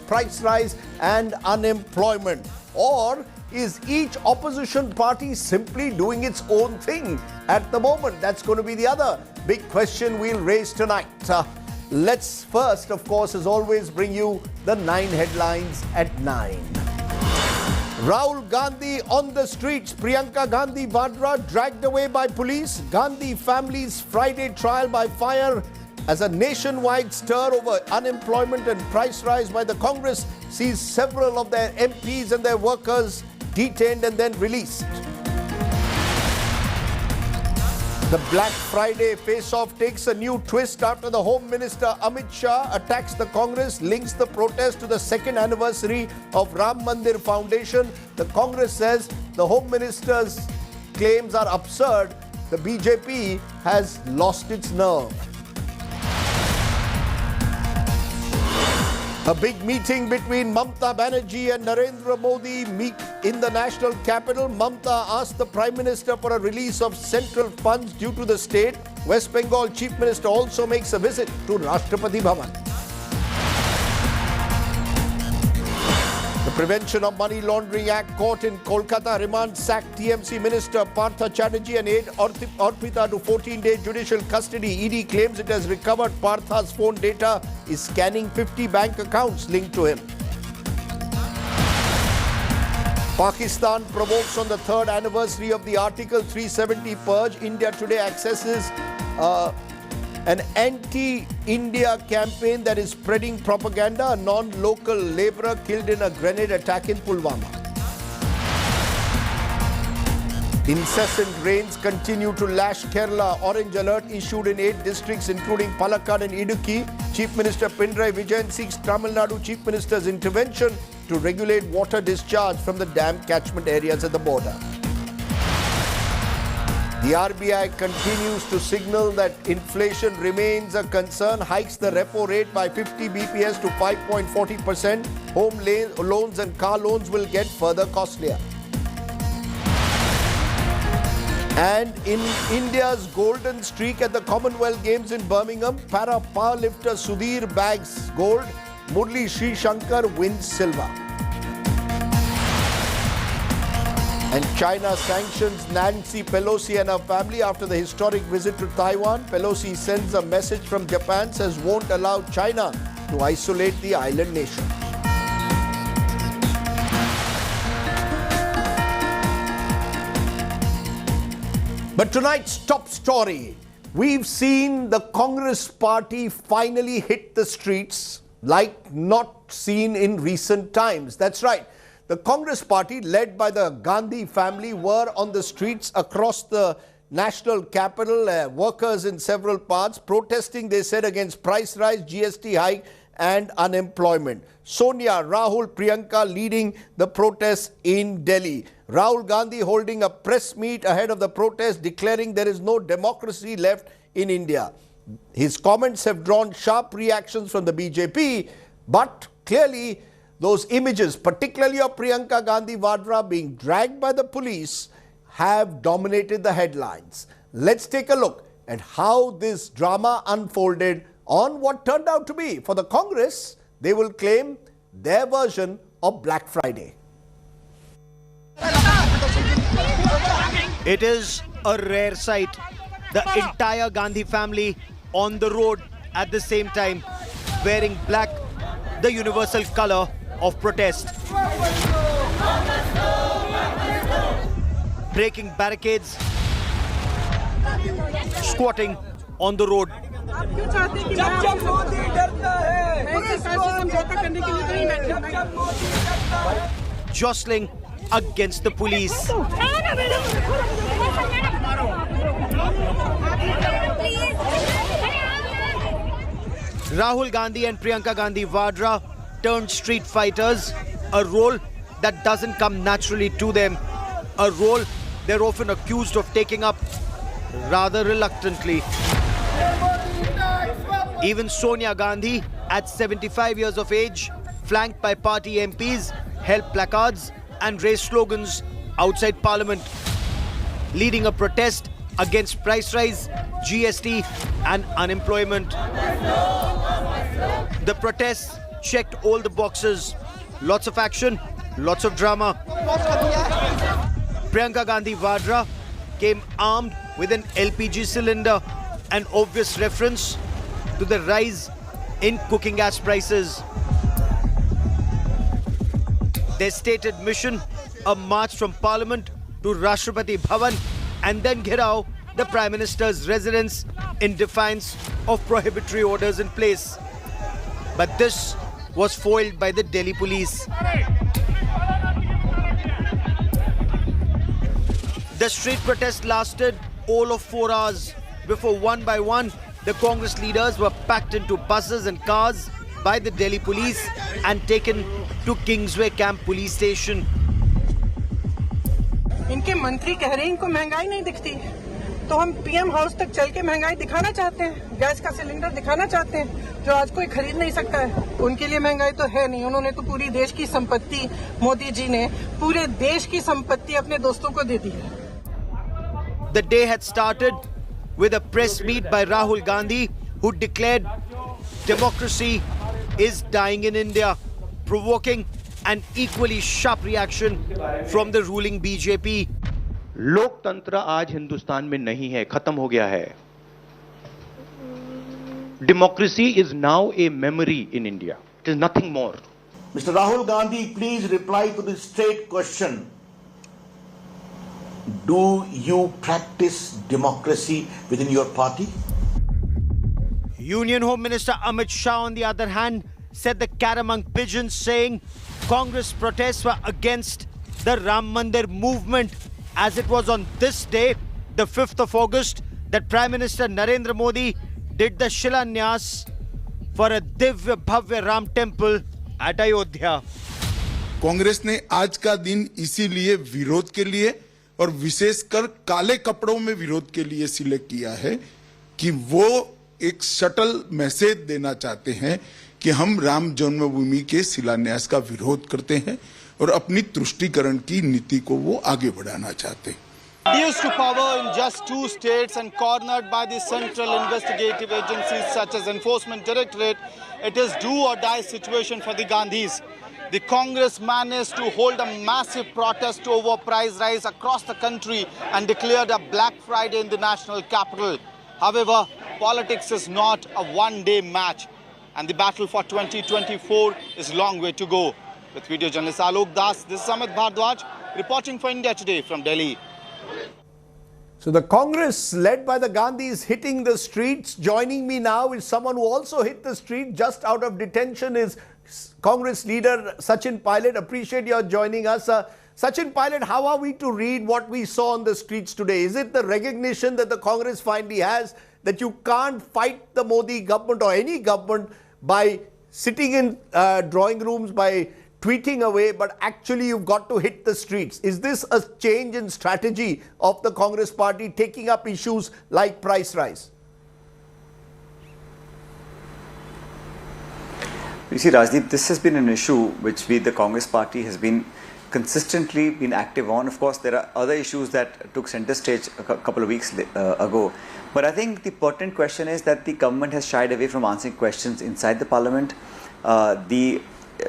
price rise and unemployment? Or is each opposition party simply doing its own thing at the moment? That's going to be the other big question we'll raise tonight. Let's first, of course, as always, bring you the 9 headlines at 9. Rahul Gandhi on the streets. Priyanka Gandhi Vadra dragged away by police. Gandhi family's Friday trial by fire as a nationwide stir over unemployment and price rise by the Congress sees several of their MPs and their workers detained and then released. The Black Friday face-off takes a new twist after the Home Minister Amit Shah attacks the Congress, links the protest to the 2nd anniversary of Ram Mandir Foundation. The Congress says the Home Minister's claims are absurd. The BJP has lost its nerve. A big meeting between Mamta Banerjee and Narendra Modi meet in the national capital. Mamta asked the Prime Minister for a release of central funds due to the state. West Bengal Chief Minister also makes a visit to Rashtrapati Bhavan. The Prevention of Money Laundering Act court in Kolkata remands sacked TMC Minister Partha Chatterjee and aide Arpita to 14-day judicial custody. ED claims it has recovered Partha's phone data, is scanning 50 bank accounts linked to him. Pakistan provokes on the 3rd anniversary of the Article 370 purge. India today accesses an anti-India campaign that is spreading propaganda. A non-local labourer killed in a grenade attack in Pulwama. Incessant rains continue to lash Kerala. Orange alert issued in 8 districts including Palakkad and Idukki. Chief Minister Pinarayi Vijayan seeks Tamil Nadu Chief Minister's intervention to regulate water discharge from the dam catchment areas at the border. The RBI continues to signal that inflation remains a concern, hikes the repo rate by 50 BPS to 5.40%. Home loans and car loans will get further costlier. And in India's golden streak at the Commonwealth Games in Birmingham, para powerlifter Sudhir bags gold, Murli Sri Shankar wins silver. And China sanctions Nancy Pelosi and her family after the historic visit to Taiwan. Pelosi sends a message from Japan, says won't allow China to isolate the island nation. But tonight's top story, we've seen the Congress party finally hit the streets like not seen in recent times. That's right. The Congress party, led by the Gandhi family, were on the streets across the national capital, workers in several parts, protesting, they said, against price rise, GST hike and unemployment. Sonia, Rahul, Priyanka leading the protests in Delhi. Rahul Gandhi holding a press meet ahead of the protest, declaring there is no democracy left in India. His comments have drawn sharp reactions from the BJP, but clearly those images, particularly of Priyanka Gandhi Vadra being dragged by the police, have dominated the headlines. Let's take a look at how this drama unfolded on what turned out to be, for the Congress, they will claim, their version of Black Friday. It is a rare sight. The entire Gandhi family on the road at the same time, wearing black, the universal color of protest. Breaking barricades, squatting on the road. Jostling against the police. Rahul Gandhi and Priyanka Gandhi Vadra turned street fighters, a role that doesn't come naturally to them, a role they're often accused of taking up rather reluctantly. Even Sonia Gandhi, at 75 years of age, flanked by party MPs, held placards and raised slogans outside Parliament, leading a protest against price rise, GST and unemployment. The protests checked all the boxes. Lots of action, lots of drama. Priyanka Gandhi Vadra came armed with an LPG cylinder, an obvious reference to the rise in cooking gas prices. Their stated mission, a march from Parliament to Rashtrapati Bhavan and then Ghirao, the Prime Minister's residence, in defiance of prohibitory orders in place. But this was foiled by the Delhi police. The street protest lasted all of 4 hours before one by one the Congress leaders were packed into buses and cars by the Delhi police and taken to Kingsway Camp police station. इनके मंत्री कह रहे हैं इनको महंगाई नहीं दिखती, तो हम पीएम हाउस तक चल के महंगाई दिखाना चाहते हैं, गैस का सिलेंडर दिखाना चाहते हैं जो आज कोई खरीद नहीं सकता है। उनके लिए महंगाई तो है नहीं, उन्होंने तो पूरी देश की संपत्ति, मोदी जी ने पूरे देश की संपत्ति अपने दोस्तों को दे दी है। The day had started with a press meet by Rahul Gandhi, who declared democracy is dying in India, provoking an equally sharp reaction from the ruling BJP. लोकतंत्र आज हिंदुस्तान में नहीं है, खत्म हो गया है. Democracy is now a memory in India. It is nothing more. Mr. Rahul Gandhi, please reply to this straight question. Do you practice democracy within your party? Union Home Minister Amit Shah, on the other hand, said the cat among pigeons, saying Congress protests were against the Ram Mandir movement, as it was on this day, the 5th of August, that Prime Minister Narendra Modi did the Shilanyas for a Divya Bhavya Ram temple at Ayodhya. Congress ने आज का दिन इसीलिए विरोध के लिए और विशेषकर काले कपड़ों में विरोध के लिए सिलेक्ट किया है कि वो एक शटल मैसेज देना चाहते हैं कि हम राम जन्मभूमि के शिलान्यास का विरोध करते हैं और अपनी तुष्टीकरण की नीति को वो आगे बढ़ाना चाहते हैं. Reduced to power in just 2 states and cornered by the central investigative agencies such as Enforcement Directorate, it is do or die situation for the Gandhis. The Congress managed to hold a massive protest over price rise across the country and declared a Black Friday in the national capital. However, politics is not a one-day match, and the battle for 2024 is a long way to go. With video journalist Alok Das, this is Amit Bhardwaj reporting for India Today from Delhi. So the Congress led by the Gandhis hitting the streets. Joining me now is someone who also hit the street just out of detention is Congress leader Sachin Pilot. Appreciate your joining us. Sachin Pilot, how are we to read what we saw on the streets today? Is it the recognition that the Congress finally has that you can't fight the Modi government or any government by sitting in drawing rooms, by tweeting away, but actually you've got to hit the streets? Is this a change in strategy of the Congress party taking up issues like price rise? You see, Rajdeep, this has been an issue which the Congress party has been consistently been active on. Of course, there are other issues that took center stage a couple of weeks ago. But I think the pertinent question is that the government has shied away from answering questions inside the parliament. The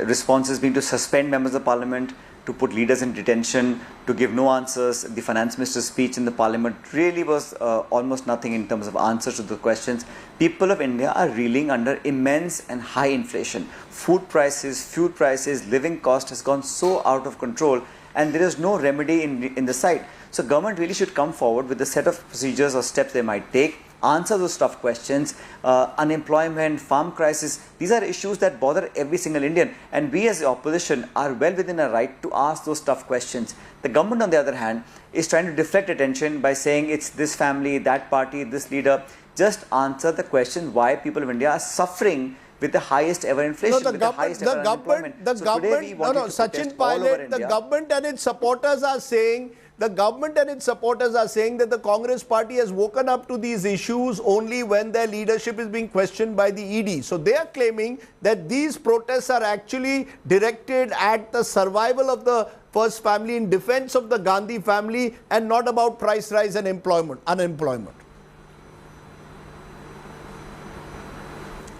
response has been to suspend members of parliament, to put leaders in detention, to give no answers. The finance minister's speech in the parliament really was almost nothing in terms of answers to the questions. People of India are reeling under immense and high inflation. Food prices, fuel prices, living cost has gone so out of control, and there is no remedy in the sight. So government really should come forward with a set of procedures or steps they might take, answer those tough questions. Unemployment, farm crisis, these are issues that bother every single Indian, and we as the opposition are well within our right to ask those tough questions. The government, on the other hand, is trying to deflect attention by saying it's this family, that party, this leader. Just answer the question why people of India are suffering with the highest ever inflation, No, with the highest ever unemployment. Sachin Pilot, the government and its supporters are saying, that the Congress party has woken up to these issues only when their leadership is being questioned by the ED. So they are claiming that these protests are actually directed at the survival of the first family, in defense of the Gandhi family, and not about price rise and unemployment.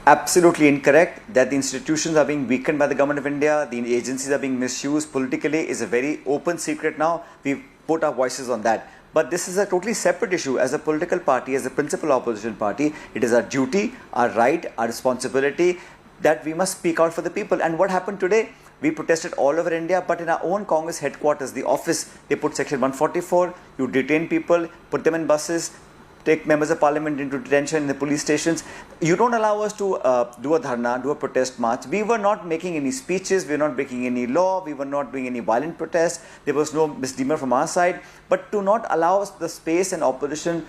absolutely incorrect. That the institutions are being weakened by the government of India, the agencies are being misused politically is a very open secret now. We've put our voices on that. But this is a totally separate issue. As a political party, as a principal opposition party, it is our duty, our right, our responsibility that we must speak out for the people. And what happened today? We protested all over India, but in our own Congress headquarters, the office, they put section 144, you detain people, put them in buses, take members of parliament into detention in the police stations. You don't allow us to do a dharna, do a protest march. We were not making any speeches, we were not breaking any law, we were not doing any violent protest. There was no misdemeanor from our side. But to not allow us the space and opposition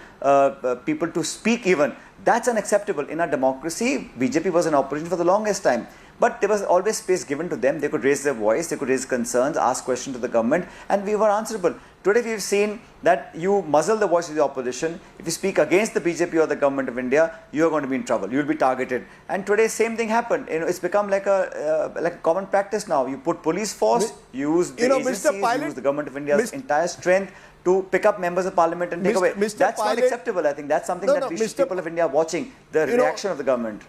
people to speak even, that's unacceptable. In our democracy, BJP was in opposition for the longest time. But there was always space given to them. They could raise their voice, they could raise concerns, ask questions to the government, and we were answerable. Today we've seen that you muzzle the voice of the opposition. If you speak against the BJP or the government of India, you are going to be in trouble. You will be targeted. And today same thing happened. It's become like a common practice now. You put police force, you use the agencies, you use the government of India's entire strength to pick up members of parliament and take away. That's not acceptable. I think that's something that we should, people of India are watching, the reaction of the government.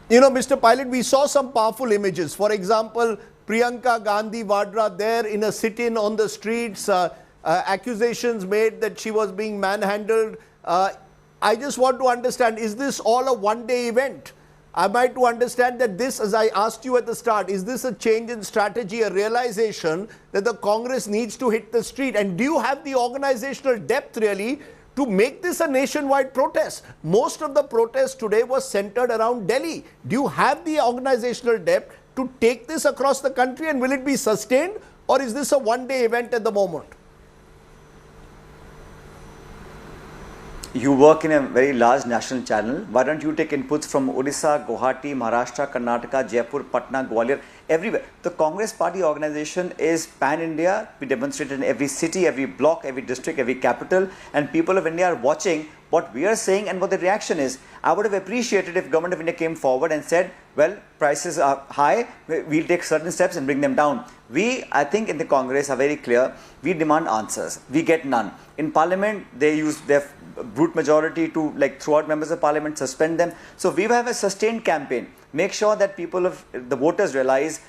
You know, Mr. Pilot, we saw some powerful images. For example, Priyanka Gandhi Vadra there in a sit-in on the streets, accusations made that she was being manhandled. I just want to understand, is this all a one-day event? Am I to understand that this, as I asked you at the start, is this a change in strategy, a realization that the Congress needs to hit the street? And do you have the organizational depth really to make this a nationwide protest? Most of the protests today was centered around Delhi. Do you have the organizational depth to take this across the country, and will it be sustained, or is this a one-day event at the moment? You work in a very large national channel. Why don't you take inputs from Odisha, Guwahati, Maharashtra, Karnataka, Jaipur, Patna, Gwalior, everywhere. The Congress Party organization is pan-India. We demonstrate in every city, every block, every district, every capital, and people of India are watching what we are saying and what the reaction is. I would have appreciated if Government of India came forward and said, well, prices are high, we'll take certain steps and bring them down. We, I think in the Congress are very clear, we demand answers, we get none. In Parliament, they use their brute majority to throw out members of Parliament, suspend them. So we have a sustained campaign. Make sure that the voters realize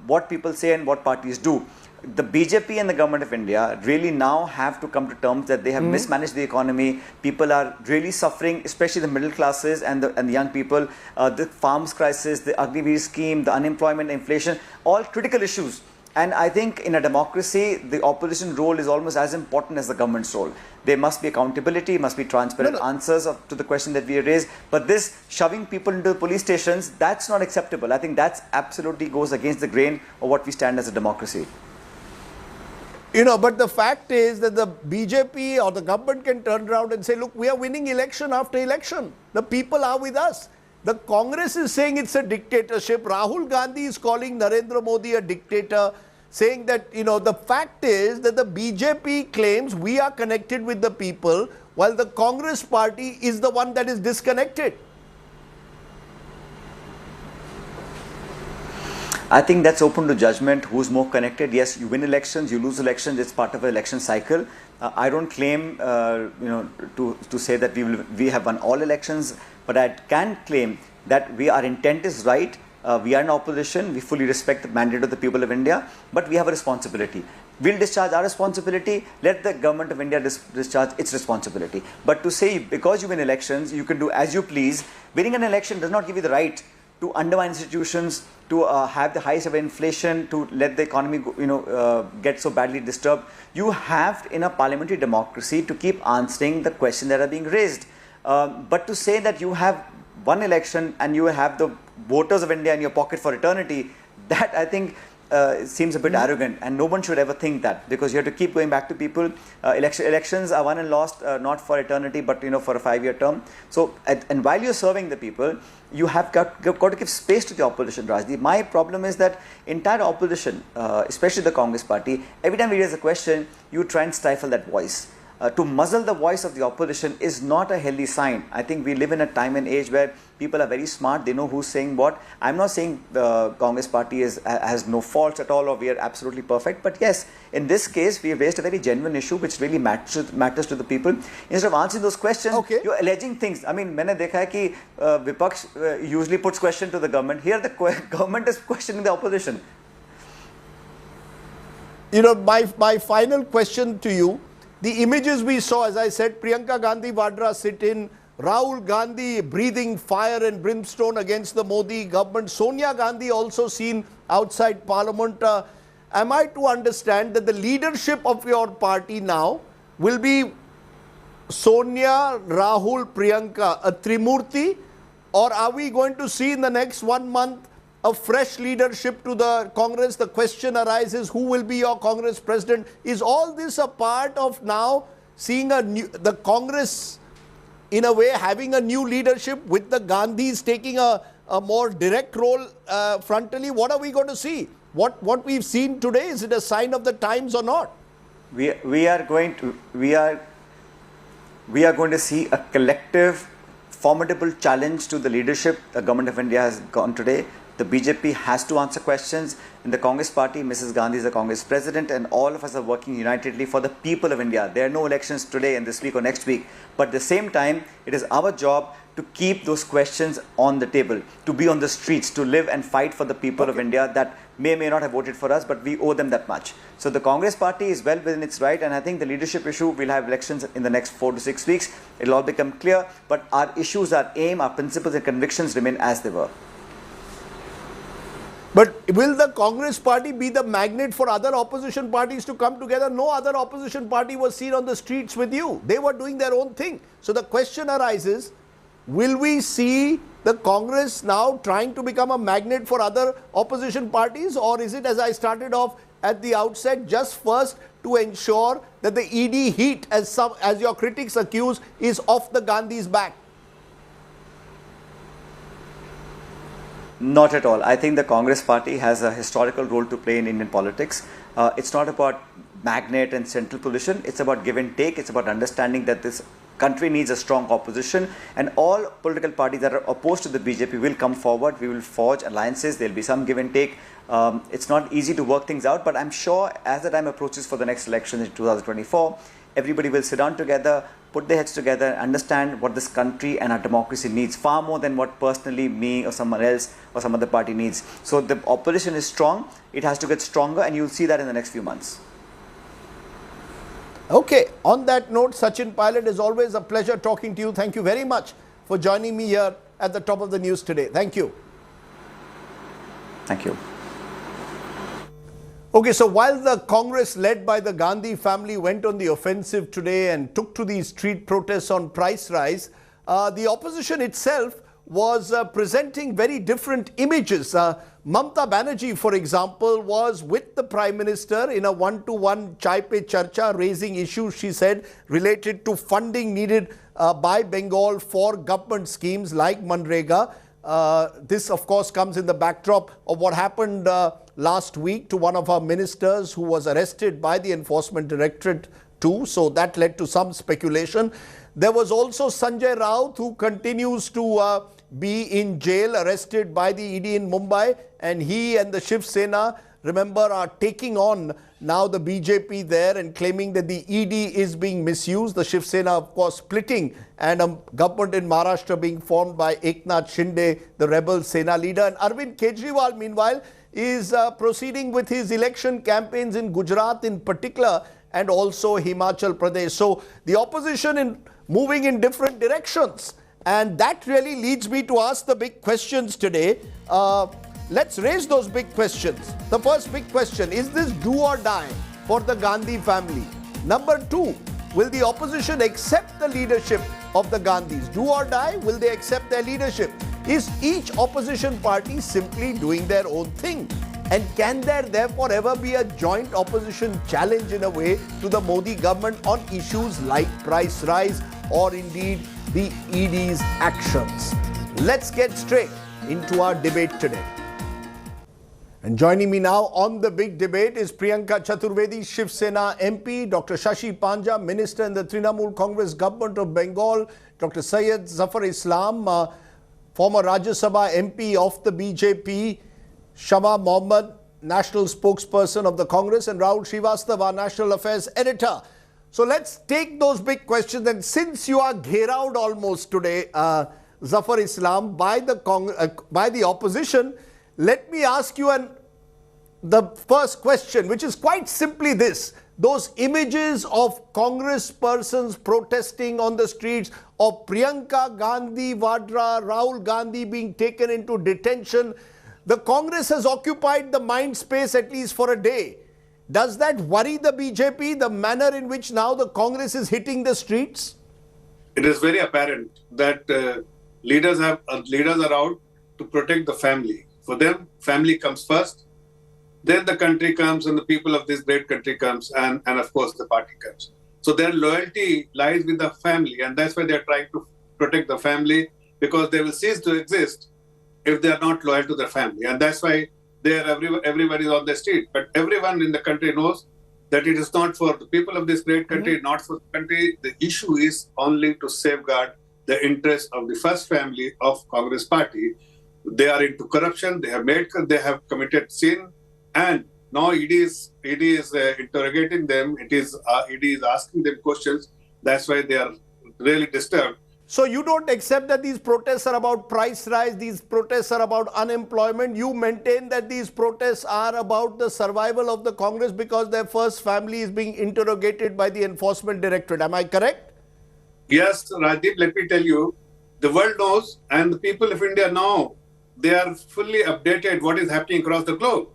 what people say and what parties do. The BJP and the Government of India really now have to come to terms that they have mismanaged the economy. People are really suffering, especially the middle classes and the young people. The farms crisis, the Agniveer scheme, the unemployment, inflation, all critical issues. And I think in a democracy, the opposition role is almost as important as the government's role. There must be accountability, must be transparent answers to the question that we raised. But this shoving people into the police stations, that's not acceptable. I think that absolutely goes against the grain of what we stand as a democracy. You know, but the fact is that the BJP or the government can turn around and say, look, we are winning election after election. The people are with us. The Congress is saying it's a dictatorship. Rahul Gandhi is calling Narendra Modi a dictator, saying that, you know, the fact is that the BJP claims we are connected with the people, while the Congress party is the one that is disconnected. I think that's open to judgment. Who's more connected? Yes, you win elections, you lose elections. It's part of an election cycle. I don't claim, to say that we have won all elections, but I can claim that our intent is right. We are in opposition. We fully respect the mandate of the people of India, but we have a responsibility. We'll discharge our responsibility. Let the Government of India discharge its responsibility. But to say because you win elections, you can do as you please. Winning an election does not give you the right to undermine institutions, to have the highest ever inflation, to let the economy get so badly disturbed. You have, in a parliamentary democracy, to keep answering the questions that are being raised. But to say that you have one election and you have the voters of India in your pocket for eternity, that I think seems a bit arrogant, and no one should ever think that, because you have to keep going back to people. Elections are won and lost not for eternity, but for a 5-year term. So, and while you're serving the people, you have got to give space to the opposition, Rajdeep. My problem is that entire opposition, especially the Congress party, every time we raise a question, you try and stifle that voice. To muzzle the voice of the opposition is not a healthy sign. I think we live in a time and age where People are very smart. They know who's saying what. I'm not saying the Congress party has no faults at all or we are absolutely perfect. But yes, in this case, we have raised a very genuine issue which really matters to the people. Instead of answering those questions, you're alleging things. I mean, मैंने देखा है कि विपक्ष usually puts question to the government. Here, the government is questioning the opposition. You know, my final question to you, the images we saw, as I said, Priyanka Gandhi Vadra sit in, Rahul Gandhi breathing fire and brimstone against the Modi government, Sonia Gandhi also seen outside Parliament. Am I to understand that the leadership of your party now will be Sonia, Rahul, Priyanka, a Trimurti, or are we going to see in the next 1 month a fresh leadership to the Congress? The question arises, who will be your Congress president? Is all this a part of now seeing the Congress in a way having a new leadership with the Gandhis taking a more direct role frontally? What are we going to see? What we've seen today, is it a sign of the times or not? We are going to see a collective, formidable challenge to the leadership the government of India has gone today. The BJP has to answer questions. In the Congress party, Mrs. Gandhi is the Congress president, and all of us are working unitedly for the people of India. There are no elections today and this week or next week. But at the same time, it is our job to keep those questions on the table, to be on the streets, to live and fight for the people of India that may not have voted for us, but we owe them that much. So the Congress party is well within its right, and I think the leadership issue, we'll have elections in the next 4 to 6 weeks. It'll all become clear, but our issues, our aim, our principles and convictions remain as they were. But will the Congress party be the magnet for other opposition parties to come together? No other opposition party was seen on the streets with you. They were doing their own thing. So the question arises, will we see the Congress now trying to become a magnet for other opposition parties, or is it, as I started off at the outset, just first to ensure that the ED heat, as your critics accuse, is off the Gandhis' back? Not at all. I think the Congress party has a historical role to play in Indian politics. It's not about magnet and central position. It's about give and take. It's about understanding that this country needs a strong opposition, and all political parties that are opposed to the BJP will come forward. We will forge alliances. There'll be some give and take. It's not easy to work things out, but I'm sure as the time approaches for the next election in 2024, everybody will sit down together, put their heads together, understand what this country and our democracy needs, far more than what personally me or someone else or some other party needs. So the opposition is strong. It has to get stronger, and you'll see that in the next few months. Okay, on that note, Sachin Pilot, is always a pleasure talking to you. Thank you very much for joining me here at the top of the news today. Thank you. Thank you. Okay, so while the Congress led by the Gandhi family went on the offensive today and took to these street protests on price rise, the opposition itself was presenting very different images. Mamata Banerjee, for example, was with the Prime Minister in a one-to-one chai pe charcha, raising issues, she said, related to funding needed by Bengal for government schemes like Manrega. This, of course, comes in the backdrop of what happened last week to one of our ministers who was arrested by the Enforcement Directorate too. So that led to some speculation. There was also Sanjay Raut, who continues to be in jail, arrested by the ED in Mumbai, and he and the Shiv Sena, remember, are taking on now the BJP there and claiming that the ED is being misused. The Shiv Sena, of course, splitting, and a government in Maharashtra being formed by Eknath Shinde, the rebel Sena leader. And Arvind Kejriwal, meanwhile, is proceeding with his election campaigns in Gujarat in particular, and also Himachal Pradesh. So the opposition moving in different directions. And that really leads me to ask the big questions today. Let's raise those big questions. The first big question, is this do or die for the Gandhi family? Number two, will the opposition accept the leadership of the Gandhis? Do or die, will they accept their leadership? Is each opposition party simply doing their own thing? And can there therefore ever be a joint opposition challenge in a way to the Modi government on issues like price rise or indeed the ED's actions? Let's get straight into our debate today. And joining me now on the big debate is Priyanka Chaturvedi, Shiv Sena MP, Dr. Shashi Panja, Minister in the Trinamool Congress government of Bengal, Dr. Syed Zafar Islam, former Rajya Sabha MP of the BJP, Shama Mohammed, national spokesperson of the Congress, and Rahul Srivastava, national affairs editor. So let's take those big questions. And since you are gheraud almost today, Zafar Islam, by the opposition, let me ask you the first question, which is quite simply this. Those images of Congress persons protesting on the streets, of Priyanka Gandhi Vadra, Rahul Gandhi being taken into detention, the Congress has occupied the mind space at least for a day. Does that worry the BJP, the manner in which now the Congress is hitting the streets? It is very apparent that leaders are out to protect the family. For them, family comes first, then the country comes and the people of this great country comes, and of course the party comes. So their loyalty lies with the family, and that's why they're trying to protect the family, because they will cease to exist if they are not loyal to their family. And that's why everybody is on the street. But everyone in the country knows that it is not for the people of this great country, not for the country. The issue is only to safeguard the interest of the first family of Congress party. They are into corruption. They have committed sin, and now ED is interrogating them. ED is asking them questions. That's why they are really disturbed. So you don't accept that these protests are about price rise, these protests are about unemployment. You maintain that these protests are about the survival of the Congress because their first family is being interrogated by the Enforcement Directorate. Am I correct? Yes, Rajdeep, let me tell you, the world knows, and the people of India know. They are fully updated what is happening across the globe.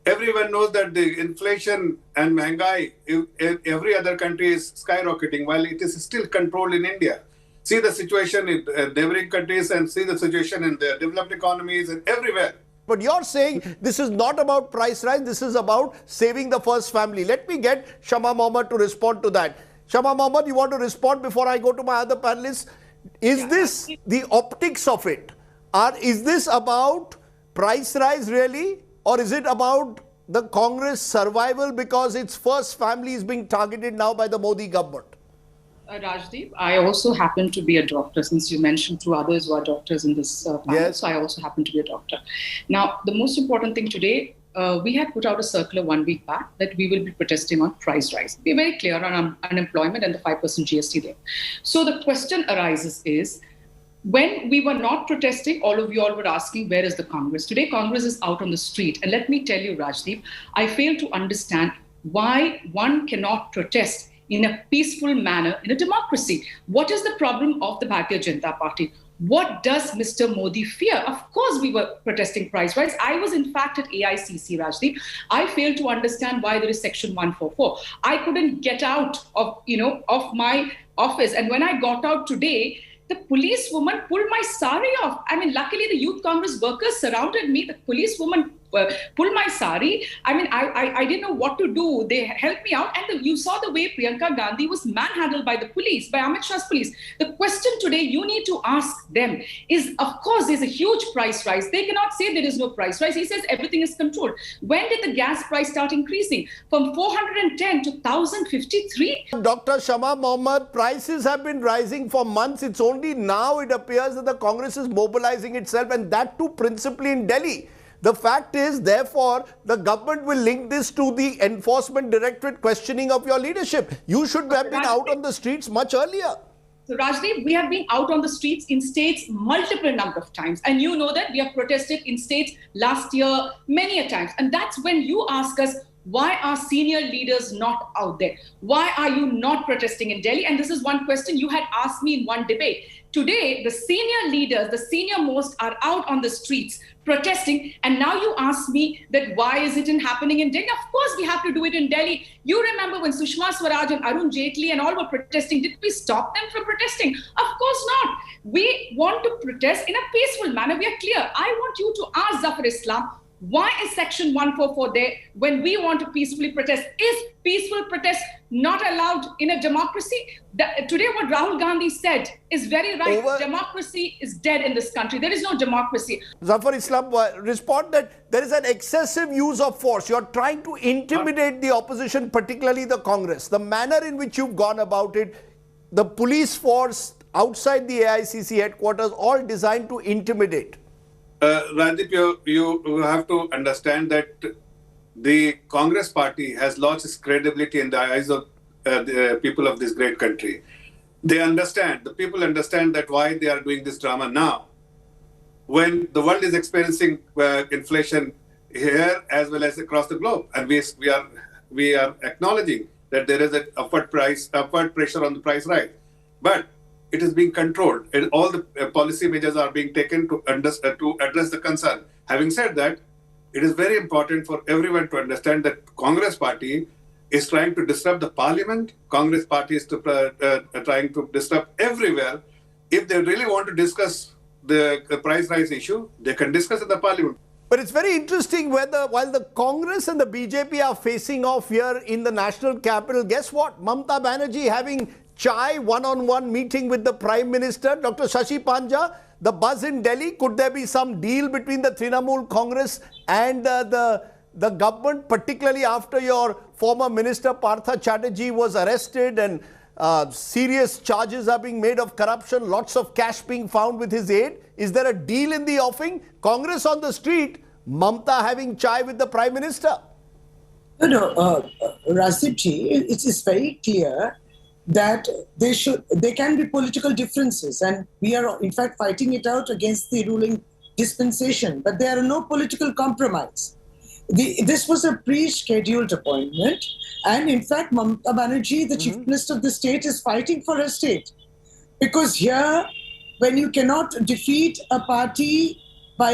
Everyone knows that the inflation and Mahanga in every other country is skyrocketing, while it is still controlled in India. See the situation in neighboring countries and see the situation in the developed economies and everywhere. But you're saying this is not about price rise, this is about saving the first family. Let me get Shama Mohammed to respond to that. Shama Mohammed, you want to respond before I go to my other panelists? Is this the optics of it? Is this about price rise really? Or is it about the Congress survival because its first family is being targeted now by the Modi government? Rajdeep, I also happen to be a doctor, since you mentioned two others who are doctors in this panel. Yes. So I also happen to be a doctor. Now, the most important thing today, we had put out a circular 1 week back that we will be protesting on price rise. We're very clear on unemployment and the 5% GST there. So the question arises is, when we were not protesting, all of you all were asking, where is the Congress? Today, Congress is out on the street. And let me tell you, Rajdeep, I fail to understand why one cannot protest in a peaceful manner in a democracy. What is the problem of the Bharatiya Janata Party? What does Mr. Modi fear? Of course, we were protesting price rise. I was, in fact, at AICC, Rajdeep. I failed to understand why there is Section 144. I couldn't get out of my office. And when I got out today, the policewoman pulled my sari off. I mean, luckily, the Youth Congress workers surrounded me. The policewoman pulled my sari. I mean, I didn't know what to do. They helped me out. And you saw the way Priyanka Gandhi was manhandled by the police, by Amit Shah's police. The question today you need to ask them is, of course, there's a huge price rise. They cannot say there is no price rise. He says everything is controlled. When did the gas price start increasing? From 410 to 1,053? Dr. Shama Mohammed, prices have been rising for months. It's only now it appears that the Congress is mobilizing itself, and that too principally in Delhi. The fact is, therefore, the government will link this to the Enforcement Directorate questioning of your leadership. You should have been out on the streets much earlier. So, Rajdeep, we have been out on the streets in states multiple number of times. And you know that we have protested in states last year many a times. And that's when you ask us, why are senior leaders not out there? Why are you not protesting in Delhi? And this is one question you had asked me in one debate. Today, the senior leaders, the senior most, are out on the streets protesting. And now you ask me that why is it happening in Delhi? Of course, we have to do it in Delhi. You remember when Sushma Swaraj and Arun Jaitley and all were protesting, did we stop them from protesting? Of course not. We want to protest in a peaceful manner. We are clear. I want you to ask Zafar Islam, why is Section 144 there when we want to peacefully protest? Is peaceful protest not allowed in a democracy? Today, what Rahul Gandhi said is very right. Democracy is dead in this country. There is no democracy. Zafar Islam, respond that there is an excessive use of force. You're trying to intimidate the opposition, particularly the Congress. The manner in which you've gone about it, the police force outside the AICC headquarters, all designed to intimidate. Rajdeep, you have to understand that the Congress party has lost its credibility in the eyes of the people of this great country. They understand, the people understand that why they are doing this drama now. When the world is experiencing inflation here as well as across the globe, and we are acknowledging that there is an upward pressure on the price rise, but it is being controlled, and all the policy measures are being taken to address the concern. Having said that, it is very important for everyone to understand that Congress party is trying to disrupt the parliament. Congress party is trying to disrupt everywhere. If they really want to discuss the price rise issue, they can discuss in the parliament. But it's very interesting while the Congress and the BJP are facing off here in the national capital, guess what? Mamata Banerjee having chai one-on-one meeting with the Prime Minister, Dr. Shashi Panja. The buzz in Delhi, could there be some deal between the Trinamool Congress and the government, particularly after your former minister Partha Chatterjee was arrested and serious charges are being made of corruption, lots of cash being found with his aid? Is there a deal in the offing? Congress on the street, Mamata having chai with the Prime Minister. No, Rajdeep ji, it is very clear that there can be political differences, and we are in fact fighting it out against the ruling dispensation, but there are no political compromise. This was a pre-scheduled appointment, and in fact Mamata Banerjee, the Chief Minister of the state, is fighting for her state, because here when you cannot defeat a party by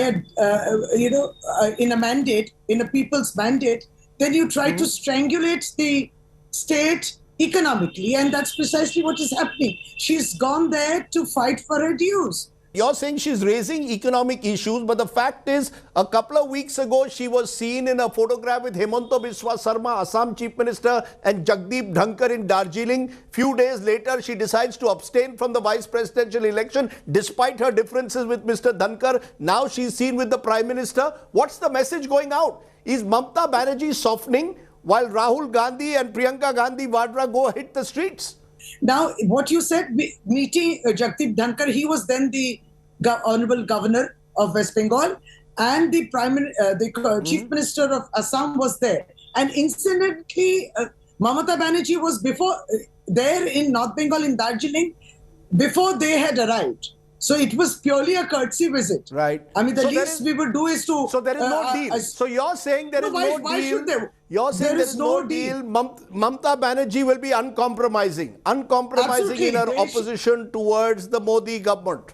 in a mandate, in a people's mandate, then you try to strangulate the state economically, and that's precisely what is happening. She's gone there to fight for her dues. You're saying she's raising economic issues, but the fact is, a couple of weeks ago, she was seen in a photograph with Hemanta Biswa Sarma, Assam Chief Minister, and Jagdeep Dhankar in Darjeeling. Few days later, she decides to abstain from the vice presidential election, despite her differences with Mr. Dhankar. Now she's seen with the Prime Minister. What's the message going out? Is Mamata Banerjee softening while Rahul Gandhi and Priyanka Gandhi Vadra go hit the streets? Now, what you said, meeting Jagdeep Dhankar, he was then the Honorable Governor of West Bengal, and the Chief Minister of Assam was there. And incidentally, Mamata Banerjee was there in North Bengal, in Darjeeling, before they had arrived. So it was purely a courtesy visit. Right. I mean, the least we would do is to... So there is no deal. So you're saying there is no deal. Why should there? You're saying there is no deal. Mamata Banerjee will be uncompromising. Uncompromising in her opposition towards the Modi government.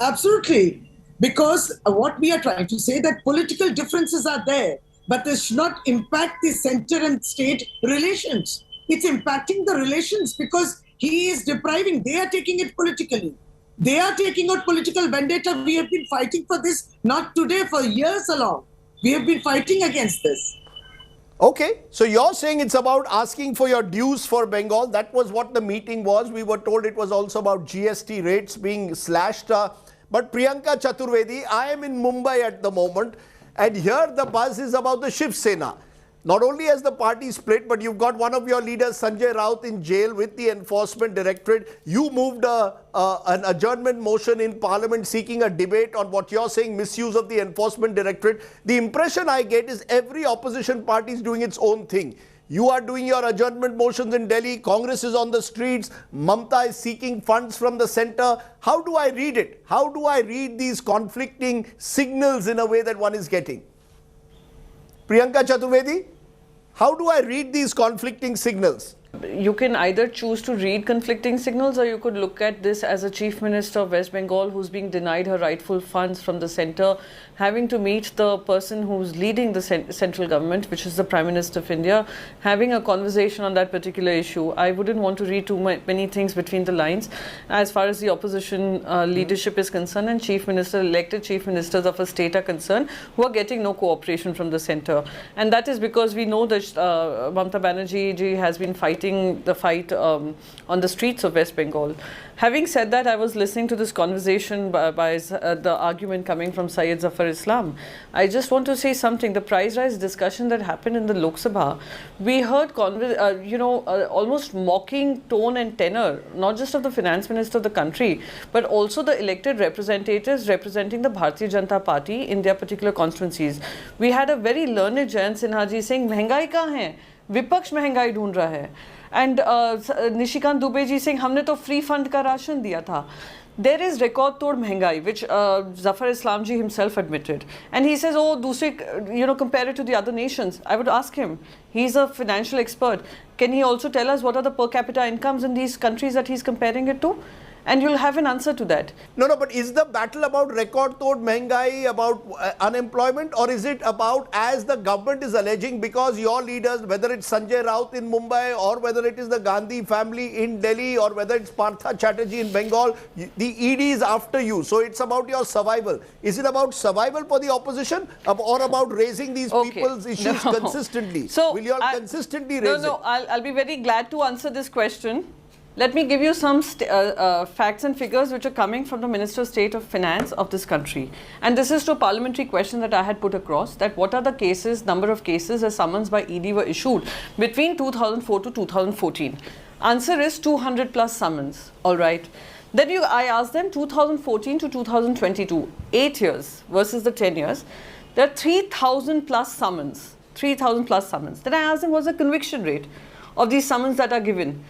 Absolutely. Because what we are trying to say, that political differences are there, but they should not impact the center and state relations. It's impacting the relations because he is depriving. They are taking it politically. They are taking out political vendetta. We have been fighting for this, not today, for years along. We have been fighting against this. Okay, so you're saying it's about asking for your dues for Bengal. That was what the meeting was. We were told it was also about GST rates being slashed. But Priyanka Chaturvedi, I am in Mumbai at the moment, and here the buzz is about the Shiv Sena. Not only has the party split, but you've got one of your leaders, Sanjay Raut, in jail with the Enforcement Directorate. You moved an adjournment motion in Parliament seeking a debate on what you're saying, misuse of the Enforcement Directorate. The impression I get is every opposition party is doing its own thing. You are doing your adjournment motions in Delhi, Congress is on the streets, Mamata is seeking funds from the centre. How do I read it? How do I read these conflicting signals in a way that one is getting? Priyanka Chaturvedi, how do I read these conflicting signals? You can either choose to read conflicting signals, or you could look at this as a Chief Minister of West Bengal who's being denied her rightful funds from the centre, having to meet the person who's leading the central government, which is the Prime Minister of India, having a conversation on that particular issue. I wouldn't want to read too many things between the lines as far as the opposition leadership is concerned, and elected Chief Ministers of a state are concerned, who are getting no cooperation from the centre. And that is because we know that Mamata Banerjee ji has been fighting fighting the fight on the streets of West Bengal. Having said that, I was listening to this conversation by the argument coming from Syed Zafar Islam. I just want to say something. The price rise discussion that happened in the Lok Sabha, we heard almost mocking tone and tenor, not just of the finance minister of the country, but also the elected representatives representing the Bharatiya Janata Party in their particular constituencies. We had a very learned Jayant Sinha ji saying, "Mehengai kahan hai? Vipaksh mehengai dhoond raha hai." And Nishikant Dubey ji saying, "हमने तो free fund का ration दिया था." There is record tod mehengai, which Zafar Islam ji himself admitted. And he says, oh, dusre, compare it to the other nations. I would ask him, he's a financial expert. Can he also tell us what are the per capita incomes in these countries that he's comparing it to? And you'll have an answer to that. No, but is the battle about record tod mehengai, about unemployment, or is it about, as the government is alleging, because your leaders, whether it's Sanjay Raut in Mumbai, or whether it is the Gandhi family in Delhi, or whether it's Partha Chatterjee in Bengal, the ED is after you. So it's about your survival. Is it about survival for the opposition, or about raising these people's issues consistently? So will you all consistently raise it? No, I'll be very glad to answer this question. Let me give you some facts and figures which are coming from the Minister of State of Finance of this country. And this is to a parliamentary question that I had put across, that what are the cases, number of cases as summons by ED were issued between 2004 to 2014. Answer is 200 plus summons. All right. Then I asked them 2014 to 2022, 8 years versus the 10 years. There are 3,000 plus summons. 3,000 plus summons. Then I asked them what's the conviction rate of these summons that are given.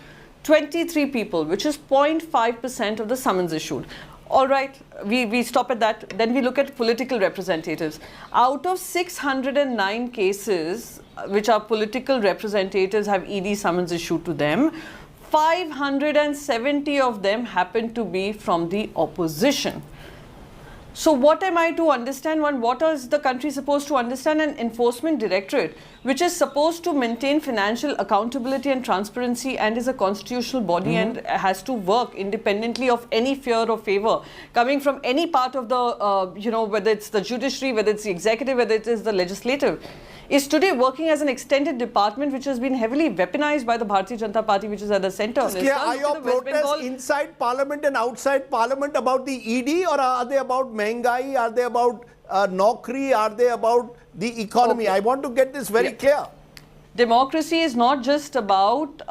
23 people, which is 0.5% of the summons issued. All right, we stop at that. Then we look at political representatives. Out of 609 cases, which are political representatives have ED summons issued to them, 570 of them happen to be from the opposition. So what am I to understand? What is the country supposed to understand? An Enforcement Directorate, which is supposed to maintain financial accountability and transparency and is a constitutional body and has to work independently of any fear or favor coming from any part of the, whether it's the judiciary, whether it's the executive, whether it is the legislative, is today working as an extended department which has been heavily weaponized by the Bharatiya Janata Party, which is at the center. Are your protests inside Parliament and outside Parliament about the ED, or are they about mehengai? Are they about Naukri? Are they about the economy? I want to get this very clear. Democracy is not just about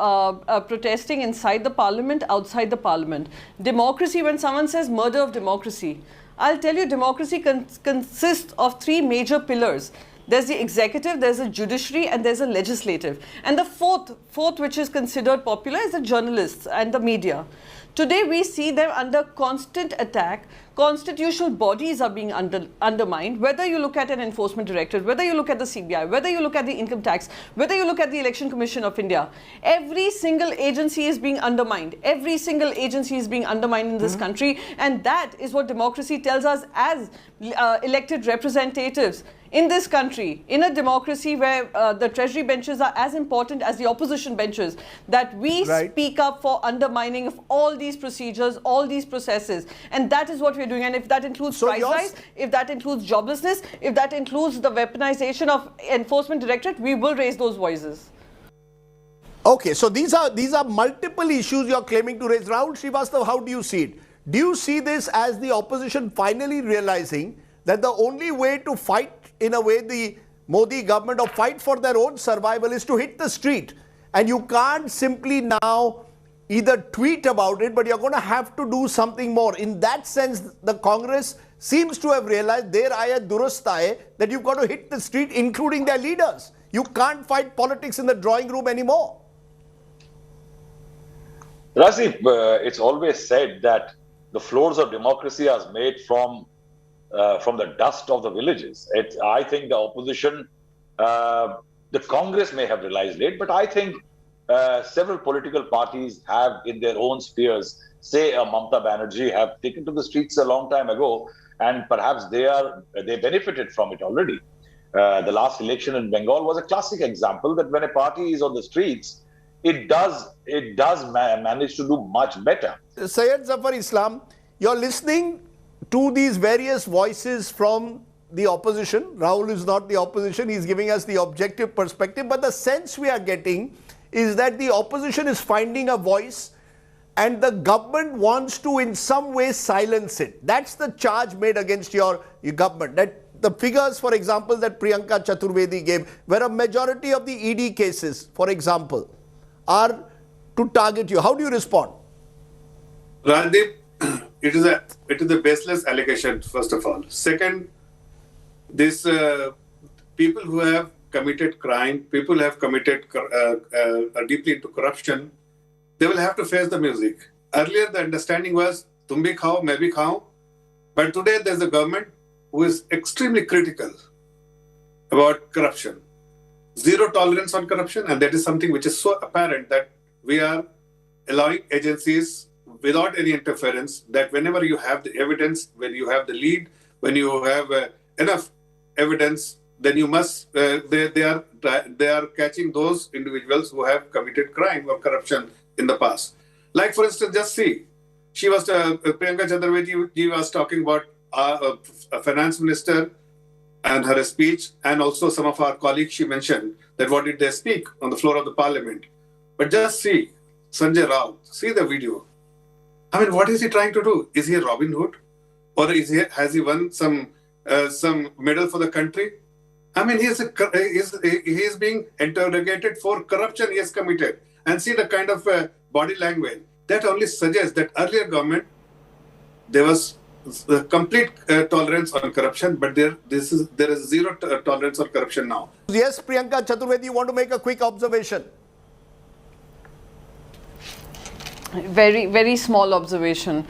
protesting inside the Parliament, outside the Parliament. Democracy, when someone says murder of democracy, I'll tell you democracy consists of three major pillars. There's the executive, there's a judiciary, and there's a legislative. And the fourth which is considered popular, is the journalists and the media. Today we see them under constant attack. Constitutional bodies are being undermined, whether you look at an Enforcement Directorate, whether you look at the CBI, whether you look at the Income Tax, whether you look at the Election Commission of India. Every single agency is being undermined. Every single agency is being undermined in this country. And that is what democracy tells us as elected representatives in this country, in a democracy where the treasury benches are as important as the opposition benches, that we speak up for undermining of all these procedures, all these processes. And that is what we're doing. And if that includes price rise, if that includes joblessness, if that includes the weaponization of Enforcement Directorate, we will raise those voices. Okay, so these are multiple issues you're claiming to raise. Rahul Srivastav, how do you see it? Do you see this as the opposition finally realizing that the only way to fight, in a way, the Modi government, or fight for their own survival, is to hit the street? And you can't simply now either tweet about it, but you're going to have to do something more. In that sense, the Congress seems to have realized, der aaya durust aaye, that you've got to hit the street, including their leaders. You can't fight politics in the drawing room anymore. Rajdeep, it's always said that the floors of democracy are made from the dust of the villages. I think the opposition, the Congress may have realized late, but I think several political parties have in their own spheres, say Mamata Banerjee, have taken to the streets a long time ago, and perhaps they benefited from it already. The last election in Bengal was a classic example that when a party is on the streets, it does manage to do much better. Syed Zafar Islam, you're listening to these various voices from the opposition. Rahul is not the opposition, he's giving us the objective perspective, but the sense we are getting is that the opposition is finding a voice and the government wants to in some way silence it. That's the charge made against your government. That the figures, for example, that Priyanka Chaturvedi gave, where a majority of the ED cases, for example, are to target you. How do you respond? Rajdeep, it is a baseless allegation, first of all. Second, this people who have committed crime, people who have committed deeply into corruption, they will have to face the music. Earlier, the understanding was, tum bhi khao, main bhi khao. But today, there's a government who is extremely critical about corruption. Zero tolerance on corruption, and that is something which is so apparent that we are allowing agencies without any interference, that whenever you have the evidence, when you have the lead, when you have enough evidence, then you must, they are catching those individuals who have committed crime or corruption in the past. Like, for instance, just see, Priyanka Chaturvedi was talking about a finance minister and her speech, and also some of our colleagues, she mentioned that what did they speak on the floor of the parliament. But just see Sanjay Raut, see the video. I mean, what is he trying to do? Is he a Robin Hood? Or has he won some medal for the country? I mean, he is being interrogated for corruption he has committed. And see the kind of body language. That only suggests that earlier government, there was complete tolerance on corruption, but there is zero tolerance on corruption now. Yes, Priyanka Chaturvedi, you want to make a quick observation? Very, very small observation.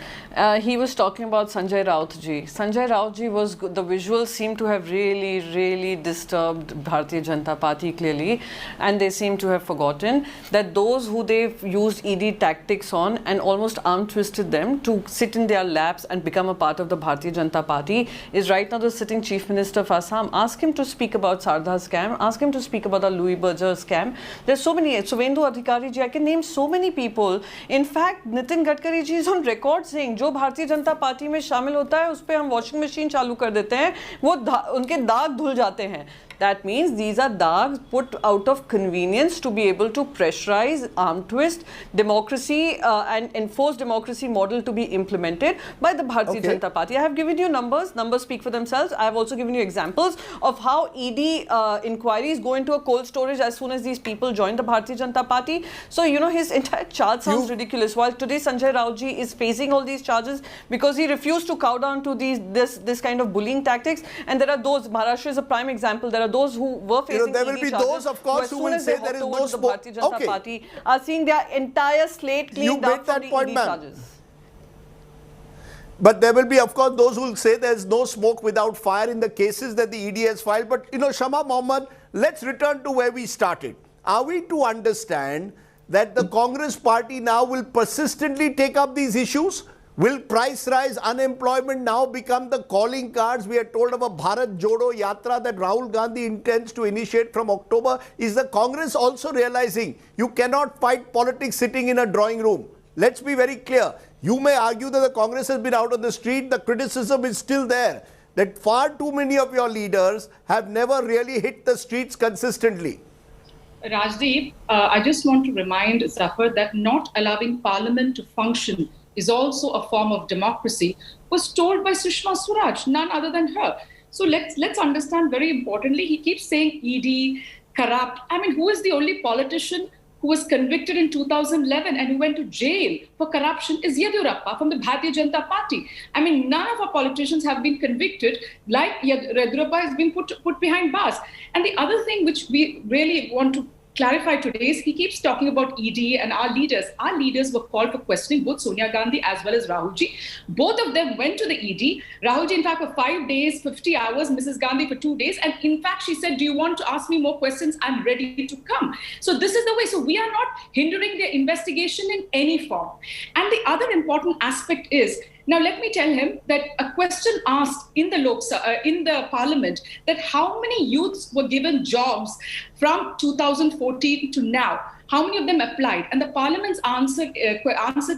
He was talking about Sanjay Raut ji. Sanjay Raut ji was, the visuals seem to have really disturbed Bharatiya Janata Party clearly, and they seem to have forgotten that those who they've used ED tactics on and almost arm twisted them to sit in their laps and become a part of the Bharatiya Janata Party is right now the sitting Chief Minister of Assam. Ask him to speak about Sardesai scam. Ask him to speak about the Louis Berger scam. There's so many. Suvendu Adhikari ji, I can name so many people. In fact, Nitin Gadkari ji is on record saying, जो Bharatiya Janata party में शामिल होता है उस पे हम washing machine चालू कर देते हैं, वो उनके दाग धुल जाते हैं. That means these are dags put out of convenience to be able to pressurize, arm twist democracy and enforce democracy model to be implemented by the Bharatiya Janata Party. I have given you numbers. Numbers speak for themselves. I have also given you examples of how ED inquiries go into a cold storage as soon as these people join the Bharatiya Janata Party. So, you know, his entire charge sounds ridiculous. While today Sanjay Raut ji is facing all these charges because he refused to cow down to this kind of bullying tactics. And there are those, Maharashtra is a prime example, there are those who were facing there will be those, of course, who will say there is no smoke. The Bharatiya Janata Party are seeing their entire slate cleaned up for the ED charges. But there will be, of course, those who will say there is no smoke without fire in the cases that the ED has filed. But, you know, Shama Mohammed, let's return to where we started. Are we to understand that the Congress party now will persistently take up these issues? Will price rise, unemployment now become the calling cards? We are told of a Bharat Jodo Yatra that Rahul Gandhi intends to initiate from October. Is the Congress also realizing you cannot fight politics sitting in a drawing room? Let's be very clear. You may argue that the Congress has been out on the street. The criticism is still there that far too many of your leaders have never really hit the streets consistently. Rajdeep, I just want to remind Zafar that not allowing Parliament to function is also a form of democracy, was told by Sushma Swaraj, none other than her. So let's understand very importantly, he keeps saying ED, corrupt. I mean, who is the only politician who was convicted in 2011 and who went to jail for corruption is Yediyurappa from the Bharatiya Janata Party. I mean, none of our politicians have been convicted like Yediyurappa has been put behind bars. And the other thing which we really want to clarify today is he keeps talking about ED and our leaders. Our leaders were called for questioning, both Sonia Gandhi as well as Rahul ji. Both of them went to the ED. Rahul ji, in fact, for 5 days, 50 hours, Mrs. Gandhi for 2 days. And in fact, she said, do you want to ask me more questions? I'm ready to come. So this is the way. So we are not hindering their investigation in any form. And the other important aspect is, now, let me tell him that a question asked in the parliament that how many youths were given jobs from 2014 to now. how many of them applied? And the Parliament's answer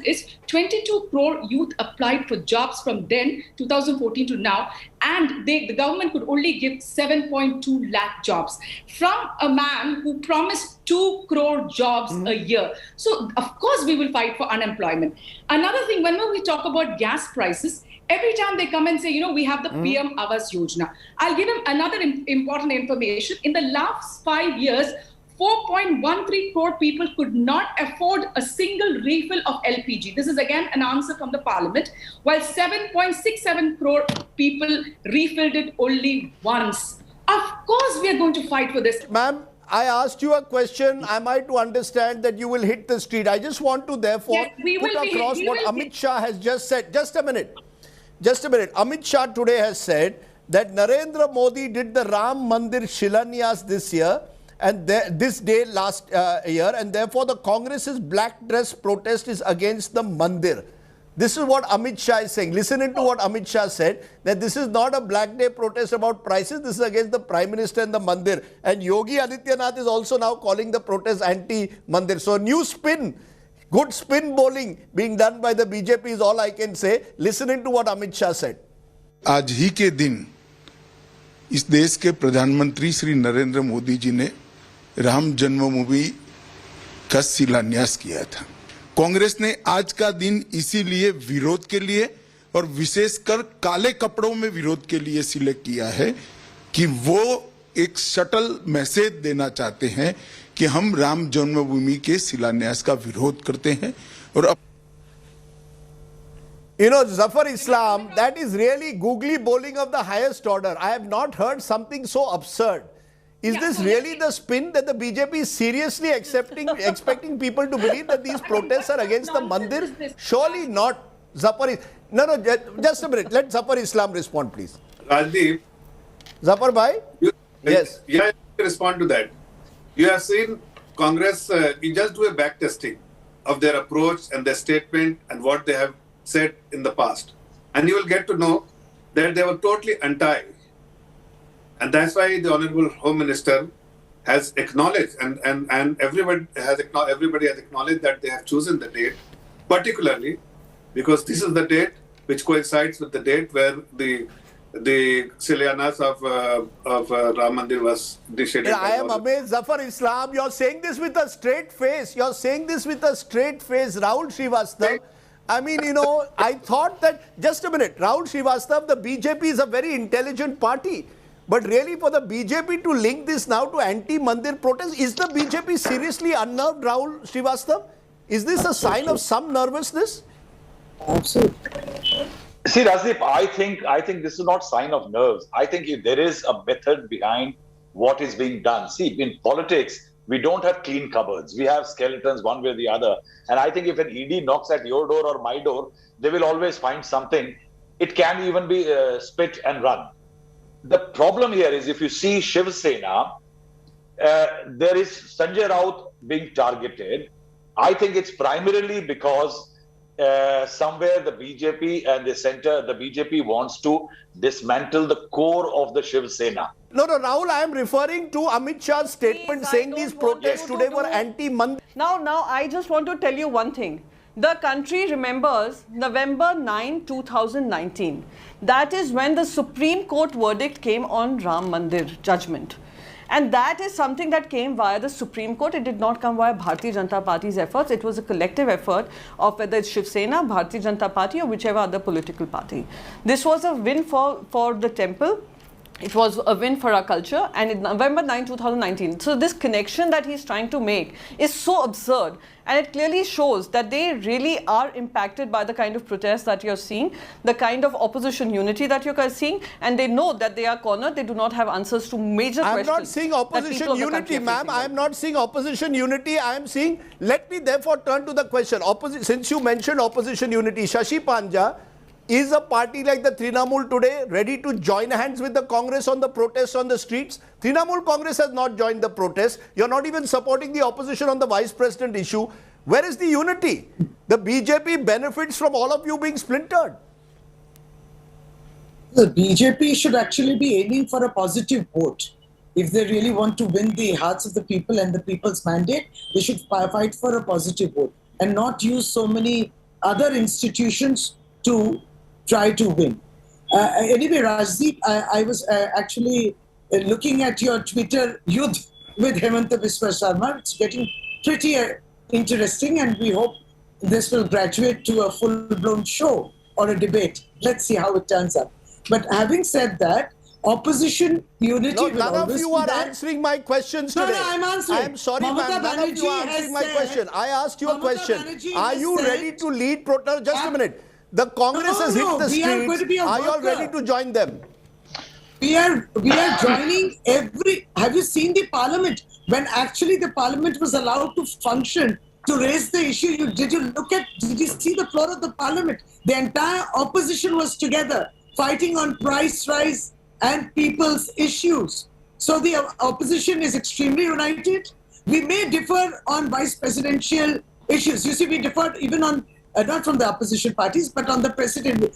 is 22 crore youth applied for jobs from then, 2014 to now, and the government could only give 7.2 lakh jobs from a man who promised 2 crore jobs a year. So, of course, we will fight for unemployment. Another thing, whenever we talk about gas prices, every time they come and say, we have the PM Awas Yojana. I'll give him another important information. In the last 5 years, 4.13 crore people could not afford a single refill of LPG. This is again an answer from the Parliament, while 7.67 crore people refilled it only once. Of course, we are going to fight for this. Ma'am, I asked you a question. Am I to understand that you will hit the street? I just want to therefore put across what Amit Shah has just said. Just a minute. Amit Shah today has said that Narendra Modi did the Ram Mandir Shilanyas this year and this day last year, and therefore the Congress's black dress protest is against the Mandir. This is what Amit Shah is saying. Listen to what Amit Shah said, that this is not a Black Day protest about prices, this is against the Prime Minister and the Mandir. And Yogi Adityanath is also now calling the protest anti-Mandir. So new spin, good spin bowling being done by the BJP is all I can say. Listening to what Amit Shah said. आज ही के दिन इस देश के प्रधानमंत्री श्री नरेंद्र मोदी जी ने राम जन्मभूमि का शिलान्यास किया था। कांग्रेस ने आज का दिन इसीलिए विरोध के लिए और विशेषकर काले कपड़ों में विरोध के लिए सिलेक्ट किया है कि वो एक सटल मैसेज देना चाहते हैं कि हम राम जन्मभूमि के शिलान्यास का विरोध करते हैं। और Zafar Islam, that is really googly bowling of the highest order. I have not heard something so absurd. Is this really the spin that the BJP is seriously expecting people to believe that these protests are against the Mandir? Surely not. No, just a minute. Let Zafar Islam respond, please. Rajdeep. Zafar bhai? Yes. Yeah, I respond to that. You have seen Congress, you just do a back testing of their approach and their statement and what they have said in the past. And you will get to know that they were totally anti. And that's why the Honorable Home Minister has acknowledged, and everybody has acknowledged that they have chosen the date, particularly because this is the date which coincides with the date where the Shilanyas of Ram Mandir was decided. I am amazed, Zafar Islam. You're saying this with a straight face. Rahul Srivastava. I mean, I thought that, just a minute, Rahul Srivastava, the BJP is a very intelligent party. But really, for the BJP to link this now to anti-Mandir protest, is the BJP seriously unnerved, Rahul Srivastava? Is this a sign of some nervousness? Absolutely. See, Rajdeep, I think this is not sign of nerves. I think if there is a method behind what is being done. See, in politics, we don't have clean cupboards. We have skeletons one way or the other. And I think if an ED knocks at your door or my door, they will always find something. It can even be spit and run. The problem here is if you see Shiv Sena, there is Sanjay Raut being targeted. I think it's primarily because somewhere the BJP and the center, the BJP wants to dismantle the core of the Shiv Sena. No, Rahul, I am referring to Amit Shah's statement saying these protests today were anti-Mandir. Now, I just want to tell you one thing. The country remembers November 9, 2019. That is when the Supreme Court verdict came on Ram Mandir judgment. And that is something that came via the Supreme Court. It did not come via Bharatiya Janata Party's efforts. It was a collective effort of whether it's Shiv Sena, Bharatiya Janata Party or whichever other political party. This was a win for the temple. It was a win for our culture, and in November 9, 2019. So this connection that he's trying to make is so absurd, and it clearly shows that they really are impacted by the kind of protests that you're seeing, the kind of opposition unity that you're seeing, and they know that they are cornered. They do not have answers to major questions. I'm not seeing opposition unity, ma'am. I am not seeing opposition unity. I am seeing, let me therefore turn to the question. Since you mentioned opposition unity, Shashi Panja, is a party like the Trinamool today ready to join hands with the Congress on the protests on the streets? Trinamool Congress has not joined the protest. You're not even supporting the opposition on the vice president issue. Where is the unity? The BJP benefits from all of you being splintered. The BJP should actually be aiming for a positive vote. if they really want to win the hearts of the people and the people's mandate, they should fight for a positive vote and not use so many other institutions to try to win. Anyway, Rajdeep, I was actually looking at your Twitter youth with Hemanta Biswa Sarma. It's getting pretty interesting, and we hope this will graduate to a full-blown show or a debate. Let's see how it turns out. But having said that, opposition unity will none of always you be are there. answering my questions today. No, I'm answering. I'm sorry, Mamata ma'am. None of you are Banerjee answering my has question. I asked you a Mamata question. Banerjee Are has you said- ready to lead protest? Just a minute. The Congress has hit the we are going streets. to be a Are you all worker. ready to join them? We are joining every. Have you seen the parliament? When actually the parliament was allowed to function to raise the issue, did you see the floor of the parliament? The entire opposition was together fighting on price rise and people's issues. So the opposition is extremely united. We may differ on vice presidential issues. You see, we differed even on not from the opposition parties, but on the president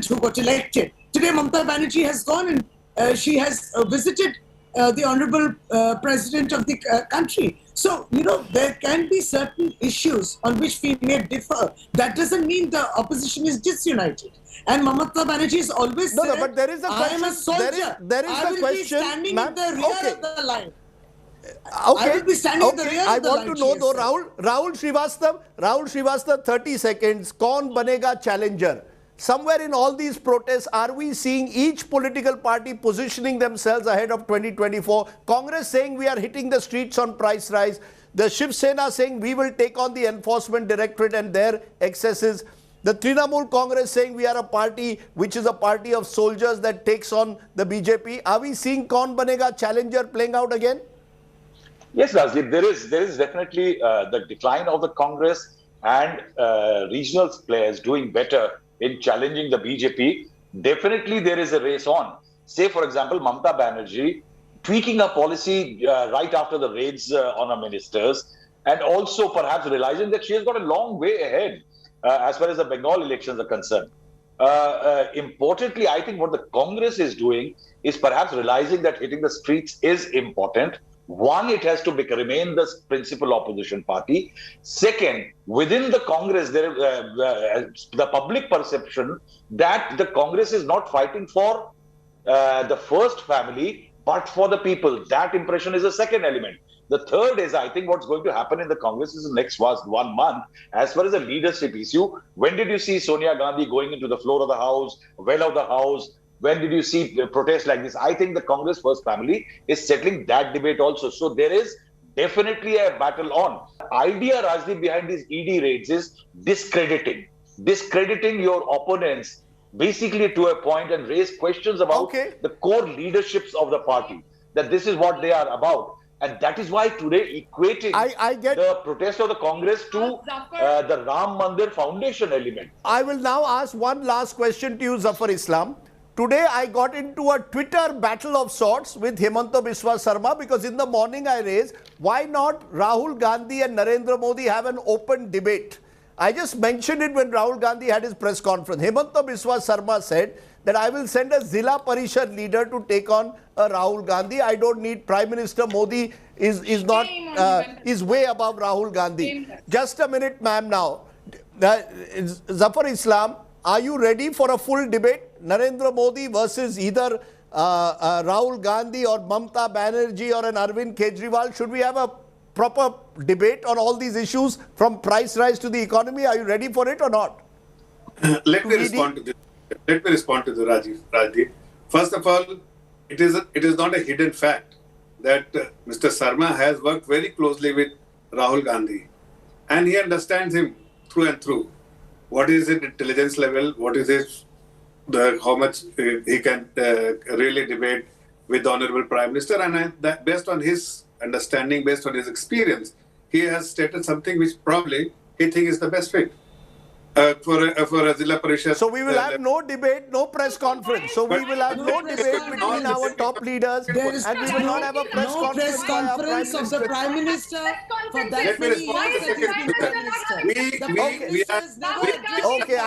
who got elected. Today, Mamata Banerjee has gone and she has visited the honorable president of the country. So, there can be certain issues on which we may differ. That doesn't mean the opposition is disunited. And Mamata Banerjee has always said, but there is a question. I am a soldier. There is I will a question, be standing ma'am. at the rear Okay. of the line. Okay. I will be standing at the rear I of the want line, to know she though, has Rahul Srivastava, 30 seconds. Kaun banega challenger? Somewhere in all these protests, are we seeing each political party positioning themselves ahead of 2024? Congress saying we are hitting the streets on price rise. The Shiv Sena saying we will take on the Enforcement Directorate and their excesses. The Trinamool Congress saying we are a party which is a party of soldiers that takes on the BJP. Are we seeing Kaun banega challenger playing out again? Yes, Rajdeep, there is definitely the decline of the Congress and regional players doing better in challenging the BJP. Definitely there is a race on. Say, for example, Mamata Banerjee tweaking her policy right after the raids on her ministers, and also perhaps realizing that she has got a long way ahead as far as the Bengal elections are concerned. Importantly, I think what the Congress is doing is perhaps realizing that hitting the streets is important. One, it has to remain the principal opposition party. Second, within the Congress, there the public perception that the Congress is not fighting for the first family, but for the people. That impression is a second element. The third is, I think, what's going to happen in the Congress is the next 1 month. As far as the leadership issue, when did you see Sonia Gandhi going into the floor of the House, well of the House? When did you see protests like this? I think the Congress first family is settling that debate also. So there is definitely a battle on. Idea, Rajdeep, behind these ED raids is discrediting your opponents basically to a point and raise questions about the core leaderships of the party, that this is what they are about. And that is why today equating the protest of the Congress to the Ram Mandir Foundation element. I will now ask one last question to you, Zafar Islam. Today I got into a Twitter battle of sorts with Hemanta Biswa Sarma because in the morning I raised, why not Rahul Gandhi and Narendra Modi have an open debate? I just mentioned it when Rahul Gandhi had his press conference. Hemanta Biswa Sarma said that I will send a Zilla Parishad leader to take on Rahul Gandhi. I don't need Prime Minister Modi is way above Rahul Gandhi. Just a minute, ma'am, now. Zafar Islam, are you ready for a full debate? Narendra Modi versus either Rahul Gandhi or Mamata Banerjee or an Arvind Kejriwal? Should we have a proper debate on all these issues from price rise to the economy? Are you ready for it or not? Let me respond to this. Let me respond to the Rajdeep. First of all, it is not a hidden fact that Mr. Sarma has worked very closely with Rahul Gandhi, and he understands him through and through. What is his intelligence level? What is his how much he can really debate with the Honorable Prime Minister? And that based on his understanding, based on his experience, he has stated something which probably he thinks is the best fit for a Zilla Parishad. So we will have no debate, no press conference. So we will have no debate between our top leaders, and we will not have a press conference of the Prime Minister for that many years as the Prime Minister. Okay,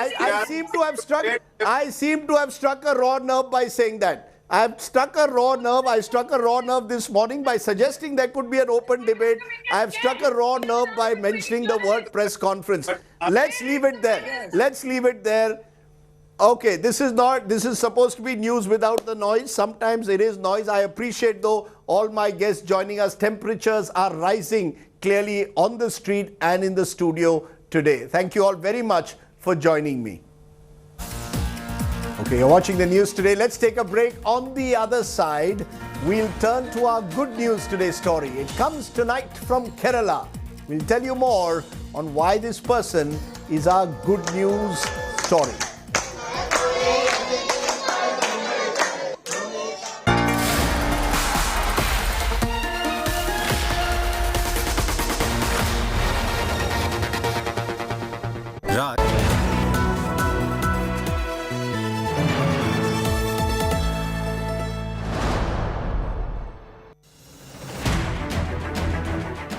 I seem to have struck a raw nerve by saying that. I've struck a raw nerve. I struck a raw nerve this morning by suggesting there could be an open debate. I've struck a raw nerve by mentioning the word press conference. Let's leave it there. Yes. Let's leave it there. Okay, this is supposed to be news without the noise. Sometimes it is noise. I appreciate, though, all my guests joining us. Temperatures are rising clearly on the street and in the studio today. Thank you all very much for joining me. Okay, you're watching the news today. Let's take a break. On the other side, we'll turn to our good news today story. It comes tonight from Kerala. We'll tell you more on why this person is our good news story.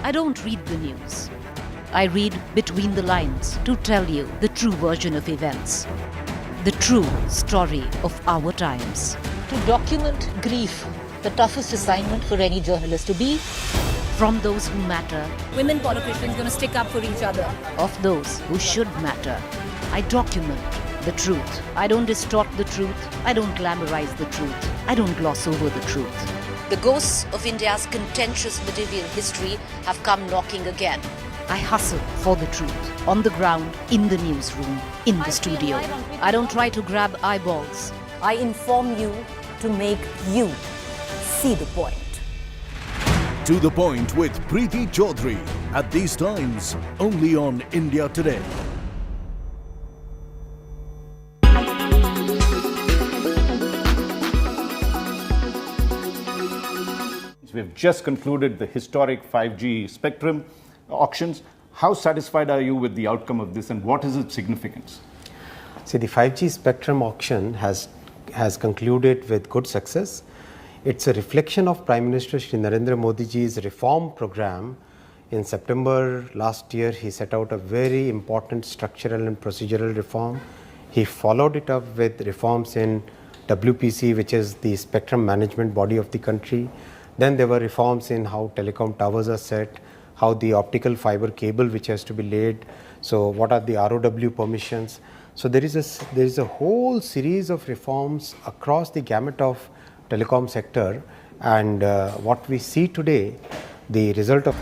I don't read the news. I read between the lines to tell you the true version of events, the true story of our times. To document grief, the toughest assignment for any journalist to be. From those who matter. Women politicians going to stick up for each other. Of those who should matter. I document the truth. I don't distort the truth. I don't glamorize the truth. I don't gloss over the truth. The ghosts of India's contentious medieval history have come knocking again. I hustle for the truth. On the ground, in the newsroom, in the studio. I don't try to grab eyeballs. I inform you to make you see the point. To the Point with Preeti Chaudhary. At these times, only on India Today. We've just concluded the historic 5G spectrum auctions. How satisfied are you with the outcome of this, and what is its significance? See, the 5G spectrum auction has concluded with good success. It's a reflection of Prime Minister Shri Narendra Modi ji's reform program. In September last year, he set out a very important structural and procedural reform. He followed it up with reforms in WPC, which is the spectrum management body of the country. Then there were reforms in how telecom towers are set, how the optical fiber cable which has to be laid, so what are the ROW permissions. So there is a whole series of reforms across the gamut of telecom sector, and what we see today, the result of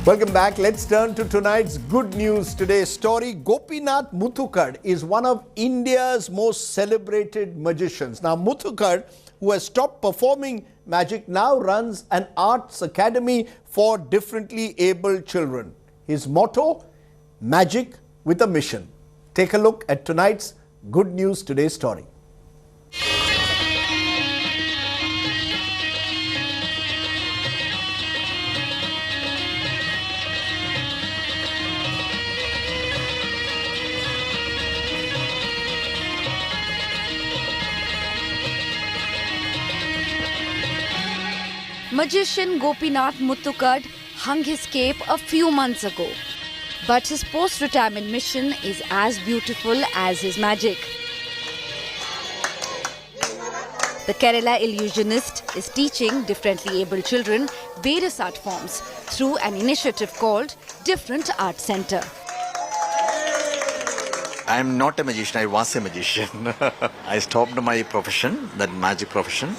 Welcome back. Let's turn to tonight's good news today story. Gopinath Muthukad is one of India's most celebrated magicians. Now, Muthukad, who has stopped performing magic, now runs an arts academy for differently abled children. His motto, magic with a mission. Take a look at tonight's good news today story. Magician Gopinath Muthukad hung his cape a few months ago. But his post-retirement mission is as beautiful as his magic. The Kerala illusionist is teaching differently abled children various art forms through an initiative called Different Art Center. I am not a magician, I was a magician. I stopped my profession, that magic profession.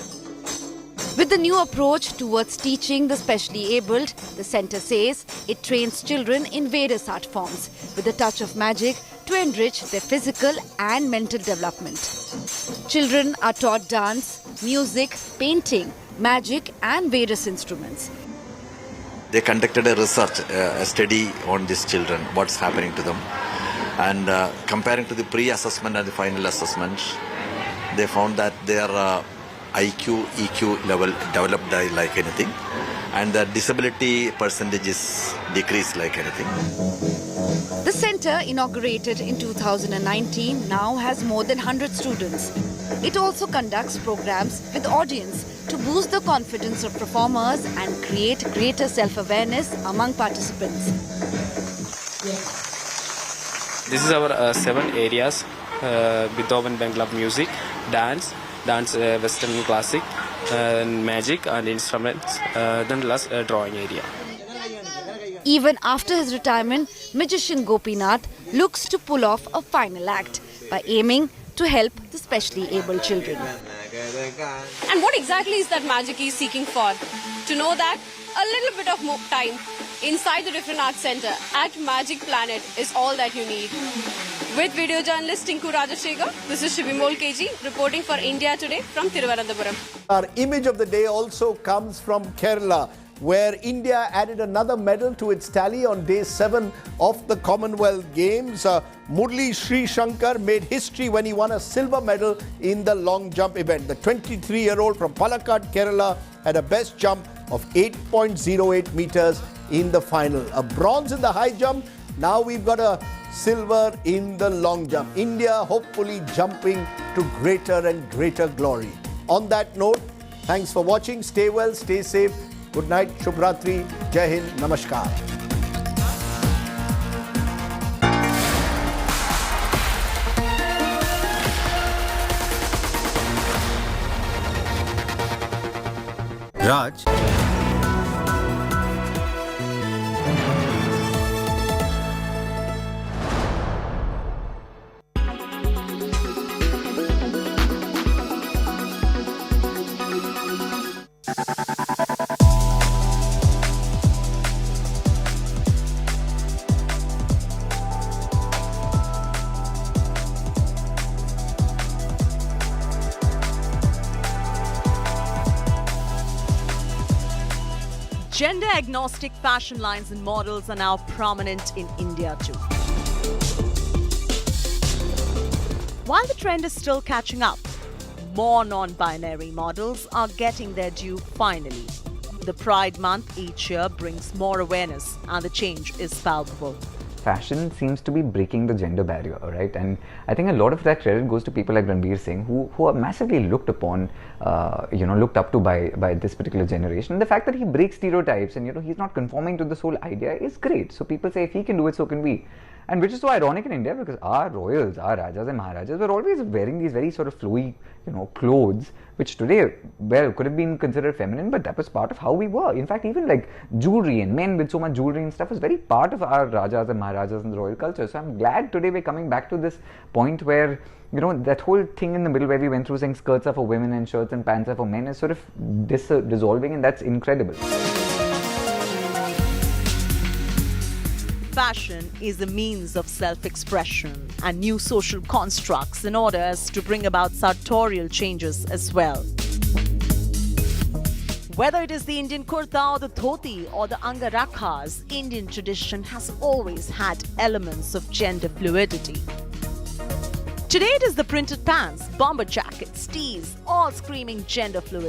With the new approach towards teaching the specially abled, the centre says it trains children in various art forms with a touch of magic to enrich their physical and mental development. Children are taught dance, music, painting, magic and various instruments. They conducted a research, a study on these children, what's happening to them. And comparing to the pre-assessment and the final assessment, they found that their IQ, EQ level developed like anything, and the disability percentage is decreased like anything. The centre, inaugurated in 2019, now has more than 100 students. It also conducts programs with audience to boost the confidence of performers and create greater self-awareness among participants. This is our 7 areas: Beethoven, Bangla music, dance, Western classic, magic and instruments, then last drawing area. Even after his retirement, magician Gopinath looks to pull off a final act by aiming to help the specially abled children. And what exactly is that magic he's seeking for? To know that, a little bit of more time inside the different art center at Magic Planet is all that you need. With video journalist Tinku Rajashekhar, this is Shivimol KG reporting for India Today from Thiruvananthapuram. Our image of the day also comes from Kerala, where India added another medal to its tally on day 7 of the Commonwealth Games. Murli Sri Shankar made history when he won a silver medal in the long jump event. The 23-year-old from Palakkad, Kerala, had a best jump of 8.08 meters in the final. A bronze in the high jump. Now we've got a silver in the long jump. India hopefully jumping to greater and greater glory. On that note, thanks for watching. Stay well, stay safe. Good night, Shubhratri, Jai Hind, Namaskar. Raj. Gender-agnostic fashion lines and models are now prominent in India too. While the trend is still catching up, more non-binary models are getting their due finally. The Pride Month each year brings more awareness and the change is palpable. Fashion seems to be breaking the gender barrier, right? And I think a lot of that credit goes to people like Ranveer Singh, who are massively looked upon, looked up to by this particular generation. The fact that he breaks stereotypes and he's not conforming to this whole idea is great. So people say if he can do it, so can we. And which is so ironic in India because our royals, our Rajas and Maharajas were always wearing these very sort of flowy, clothes, which today, well, could have been considered feminine, but that was part of how we were. In fact, even like jewelry and men with so much jewelry and stuff was very part of our Rajas and Maharajas and the royal culture. So I'm glad today we're coming back to this point where, that whole thing in the middle where we went through saying skirts are for women and shirts and pants are for men is sort of dissolving, and that's incredible. Fashion is a means of self-expression and new social constructs in order to bring about sartorial changes as well. Whether it is the Indian kurta or the dhoti or the angarakhas, Indian tradition has always had elements of gender fluidity. Today it is the printed pants, bomber jackets, tees, all screaming gender fluidity.